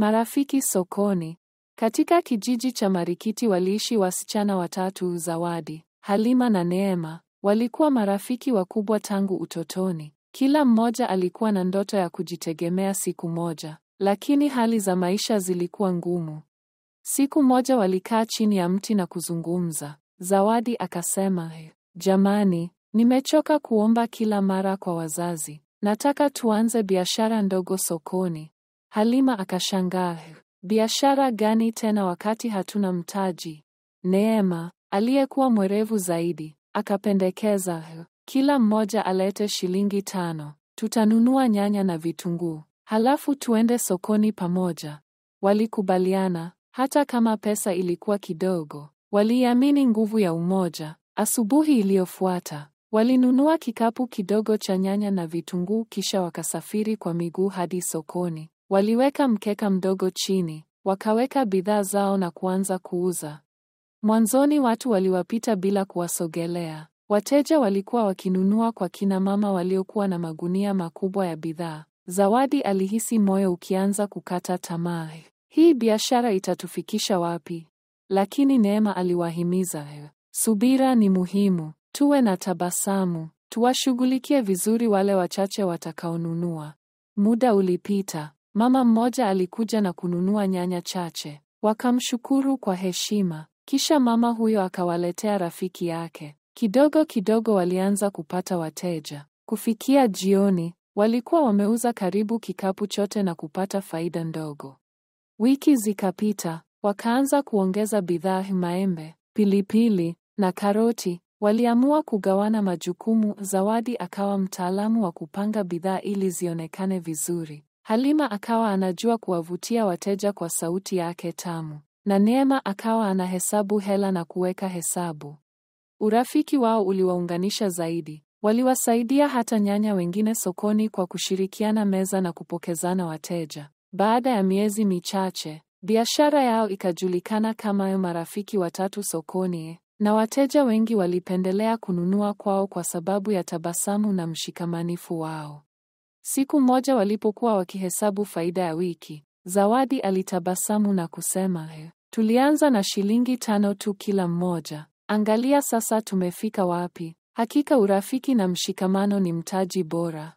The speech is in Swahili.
Marafiki sokoni. Katika kijiji cha Marikiti waliishi wasichana watatu, Zawadi, Halima na Neema. Walikuwa marafiki wakubwa tangu utotoni. Kila mmoja alikuwa na ndoto ya kujitegemea siku moja, lakini hali za maisha zilikuwa ngumu. Siku moja walikaa chini ya mti na kuzungumza. Zawadi akasema, jamani, nimechoka kuomba kila mara kwa wazazi. Nataka tuanze biashara ndogo sokoni. Halima akashangaa, biashara gani tena wakati hatuna mtaji? Neema, aliyekuwa mwerevu zaidi, akapendekeza, kila mmoja alete shilingi 5. Tutanunua nyanya na vitunguu, halafu tuende sokoni pamoja. Walikubaliana, hata kama pesa ilikuwa kidogo. Waliamini nguvu ya umoja. Asubuhi iliyofuata, walinunua kikapu kidogo cha nyanya na vitunguu kisha wakasafiri kwa miguu hadi sokoni. Waliweka mkeka mdogo chini, wakaweka bidhaa zao na kuanza kuuza. Mwanzoni watu waliwapita bila kuwasogelea. Wateja walikuwa wakinunua kwa kina mama waliokuwa na magunia makubwa ya bidhaa. Zawadi alihisi moyo ukianza kukata tamaa. Hii biashara itatufikisha wapi? Lakini Neema aliwahimiza, subira ni muhimu, tuwe na tabasamu, tuwashughulikie vizuri wale wachache watakaonunua. Muda ulipita. Mama mmoja alikuja na kununua nyanya chache. Wakamshukuru kwa heshima. Kisha mama huyo akawaletea rafiki yake. Kidogo kidogo walianza kupata wateja. Kufikia jioni, walikuwa wameuza karibu kikapu chote na kupata faida ndogo. Wiki zikapita, wakaanza kuongeza bidhaa: maembe, pilipili na karoti. Waliamua kugawana majukumu. Zawadi akawa mtaalamu wa kupanga bidhaa ili zionekane vizuri. Halima akawa anajua kuwavutia wateja kwa sauti yake tamu. Na Neema akawa anahesabu hela na kuweka hesabu. Urafiki wao uliwaunganisha zaidi. Waliwasaidia hata nyanya wengine sokoni kwa kushirikiana meza na kupokezana wateja. Baada ya miezi michache, biashara yao ikajulikana kama Marafiki Watatu Sokoni, na wateja wengi walipendelea kununua kwao kwa sababu ya tabasamu na mshikamanifu wao. Siku moja walipokuwa wakihesabu faida ya wiki, Zawadi alitabasamu na kusema, tulianza na shilingi 5 tu kila mmoja. Angalia sasa tumefika wapi. Hakika urafiki na mshikamano ni mtaji bora.